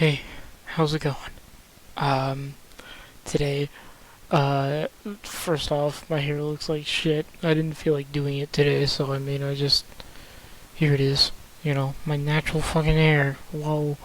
Hey, how's it going? Um, Today, first off, my hair looks like shit. I didn't feel like doing it today, so here it is. My natural fucking hair. Whoa.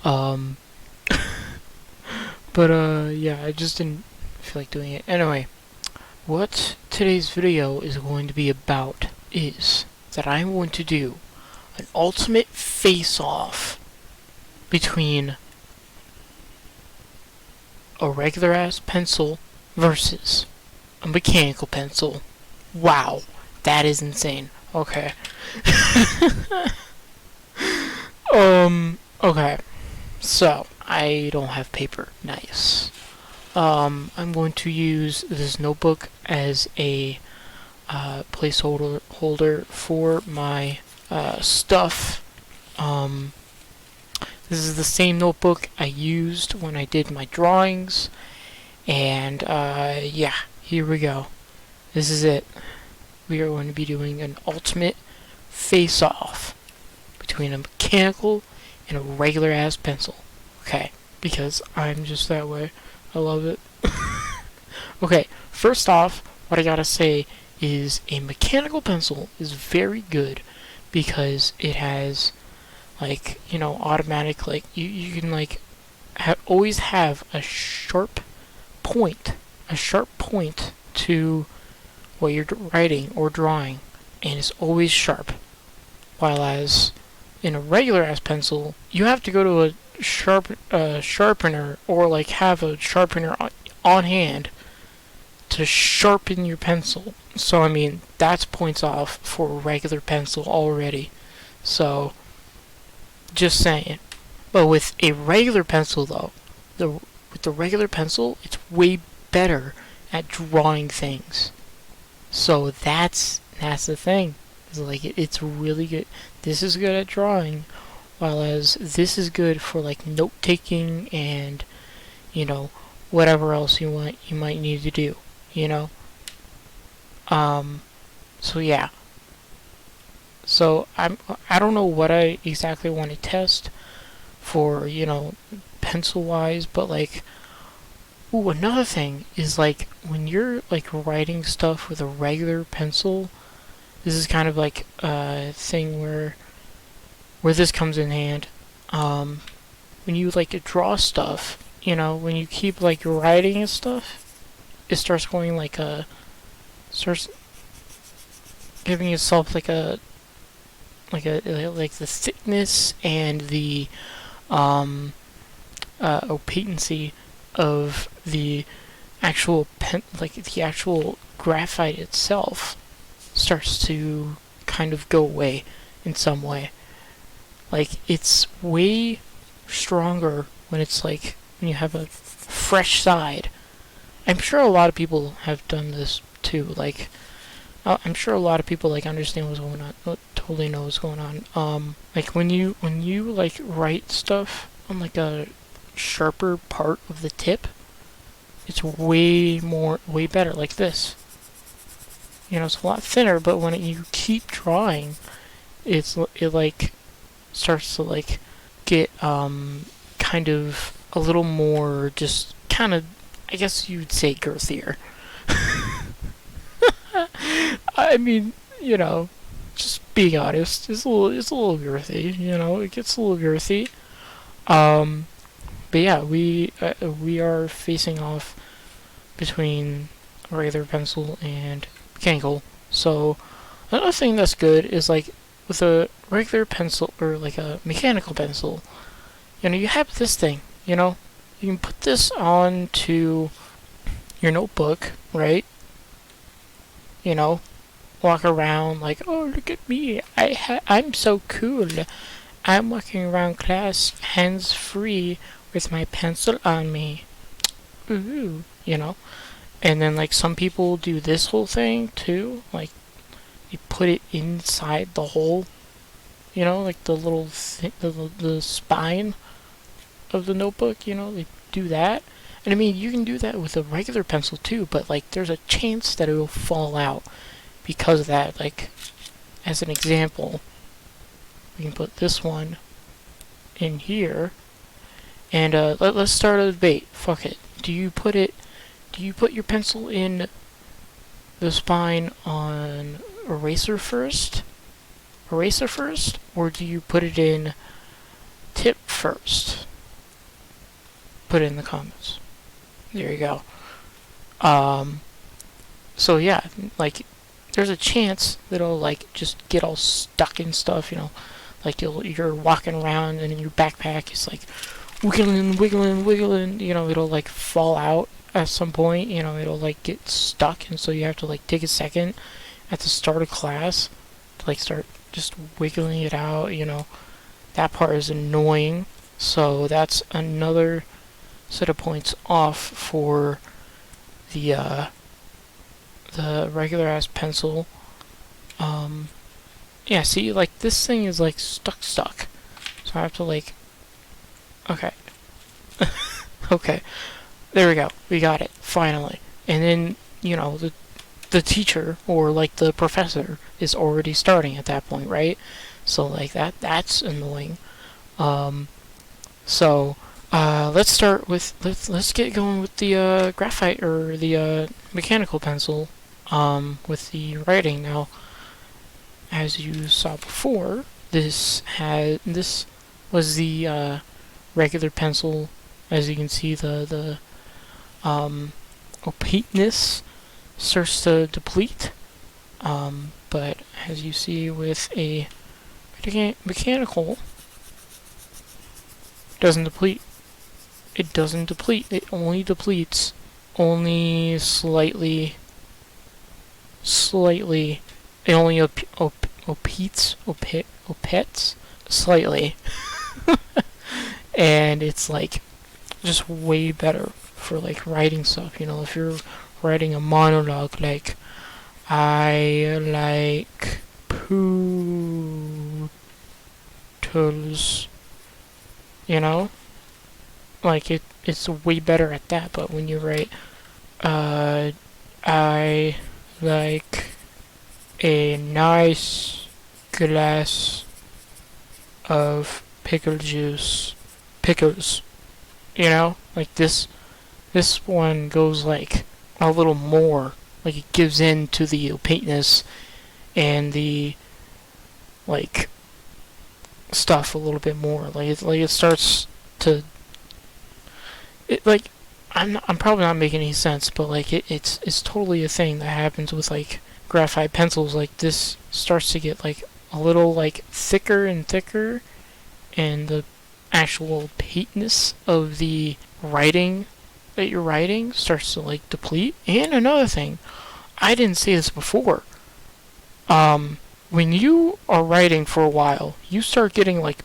Um, yeah, I just didn't feel like doing it. Anyway, what today's video is going to be about is that I'm going to do an ultimate face-off between a regular ass pencil versus a mechanical pencil. Wow, that is insane. Okay. Okay. So, I don't have paper. Nice. I'm going to use this notebook as a placeholder for my stuff. Um, this is the same notebook I used when I did my drawings. And, yeah, here we go. This is it. We are going to be doing an ultimate face-off between a mechanical and a regular ass pencil. Okay, because I'm just that way. I love it. Okay, first off, what I gotta say is a mechanical pencil is very good because it has, automatic, you can, always have a sharp point to what you're writing or drawing, and it's always sharp. While as in a regular ass pencil, you have to go to a sharpener or have a sharpener on hand to sharpen your pencil. So I mean that's points off for a regular pencil already. So just saying. But with a regular pencil though, with the regular pencil, it's way better at drawing things. So that's the thing. It's really good. This is good at drawing, while as this is good for note taking and you know whatever else you might need to do. You know. So yeah. So I don't know what I exactly want to test for pencil wise, but ooh, another thing is when you're writing stuff with a regular pencil, this is kind of a thing where this comes in hand. When you draw stuff, when you keep writing and stuff, it starts going starts giving yourself the thickness and the opaquency of the actual the actual graphite itself starts to kind of go away in some way. It's way stronger when it's when you have a fresh side. I'm sure a lot of people have done this too. I'm sure a lot of people understand what's going on, totally know what's going on. When you write stuff on a sharper part of the tip, it's way better like this. It's a lot thinner, but when you keep drawing, it starts to get kind of a little more just kind of, I guess you'd say, girthier. I mean, just being honest, it's a little girthy. It gets a little girthy. But yeah, we are facing off between a regular pencil and mechanical. So another thing that's good is with a regular pencil or a mechanical pencil, you have this thing. You can put this onto your notebook, right? Walk around oh, look at me, I'm so cool. I'm walking around class hands free with my pencil on me. Ooh, And then some people do this whole thing too. You put it inside the hole. The little the spine of the notebook. They do that. And I mean, you can do that with a regular pencil too, but there's a chance that it'll fall out because of that. As an example, we can put this one in here, And let's start a debate. Fuck it. Do you put your pencil in the spine on eraser first? Or do you put it in tip first? Put it in the comments. There you go. So yeah, like, there's a chance that it'll, like, just get all stuck and stuff, like you're walking around and your backpack is, like, wiggling, it'll, like, fall out at some point, it'll, like, get stuck, and so you have to, like, take a second at the start of class to, like, start just wiggling it out, that part is annoying, so that's another set of points off for the regular ass pencil. Yeah, see, like, this thing is, like, stuck. So I have to, like, okay. Okay. There we go. We got it. Finally. And then, the teacher, or, like, the professor is already starting at that point, right? So, like, that's annoying. So, let's start with, let's get going with the, graphite, or the, mechanical pencil, with the writing. Now, as you saw before, this was the, regular pencil. As you can see, the opaqueness starts to deplete. But as you see with a mechanical, doesn't deplete. It doesn't deplete. It only depletes only slightly. It only opates slightly. And it's, like, just way better for, like, writing stuff. If you're writing a monologue, like, I like poodles, like, it's way better at that. But when you write, I like a nice glass of pickles, like, this one goes, like, a little more, like, it gives in to the opaqueness and the, like, stuff a little bit more, like, it starts to, like, I'm probably not making any sense, but, like, it's totally a thing that happens with, like, graphite pencils. Like, this starts to get, like, a little, like, thicker and thicker, and the actual opaqueness of the writing that you're writing starts to, like, deplete. And another thing, I didn't say this before, when you are writing for a while, you start getting, like,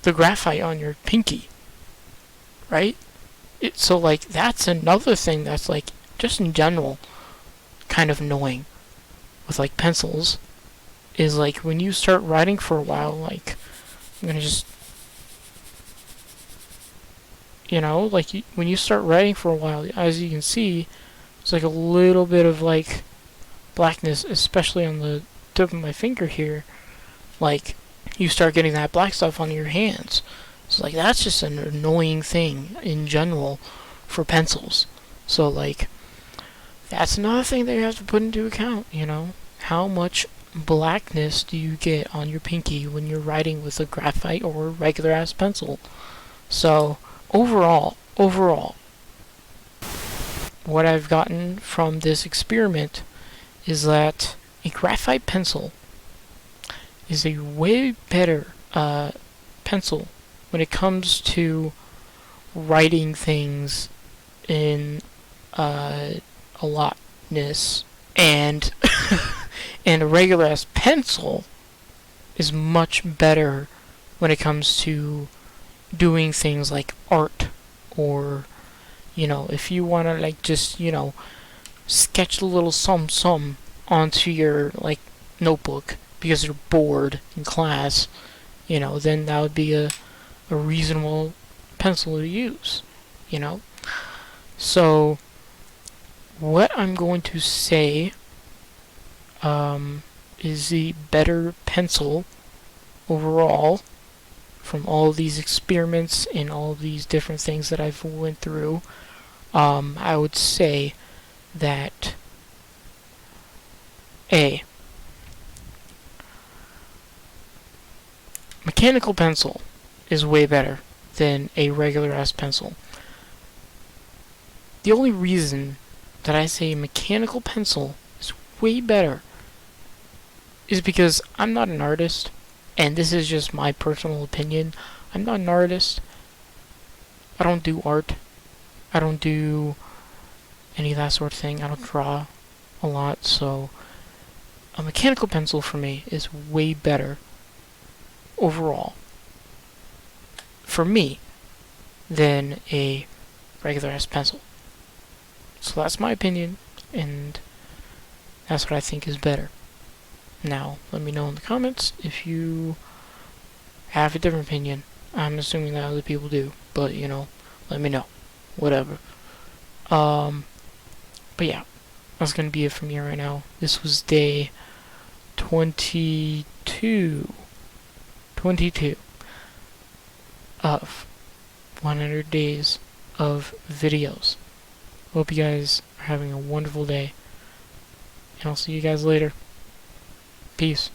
the graphite on your pinky, right? So, like, that's another thing that's, like, just in general kind of annoying with, like, pencils, is, like, when you start writing for a while, like, I'm gonna just, like, when you start writing for a while, as you can see, it's, like, a little bit of, like, blackness, especially on the tip of my finger here. Like, you start getting that black stuff on your hands. So, like, that's just an annoying thing in general for pencils. So, like, that's another thing that you have to put into account, How much blackness do you get on your pinky when you're writing with a graphite or regular ass pencil? So, overall, what I've gotten from this experiment is that a graphite pencil is a way better pencil when it comes to writing things in a lotness, and and a regular ass pencil is much better when it comes to doing things like art, or if you want to, like, just sketch a little some onto your, like, notebook because you're bored in class, then that would be a reasonable pencil to use, So, what I'm going to say is the better pencil overall from all these experiments and all these different things that I've went through, I would say that a mechanical pencil is way better than a regular ass pencil. The only reason that I say mechanical pencil is way better is because I'm not an artist, and this is just my personal opinion. I'm not an artist. I don't do art. I don't do any of that sort of thing. I don't draw a lot, so a mechanical pencil for me is way better overall for me than a regular ass pencil. So that's my opinion, and that's what I think is better. Now, let me know in the comments if you have a different opinion. I'm assuming that other people do, but let me know. Whatever. But yeah, that's gonna be it from me right now. This was day 22 of 100 days of videos. Hope you guys are having a wonderful day, and I'll see you guys later. Peace.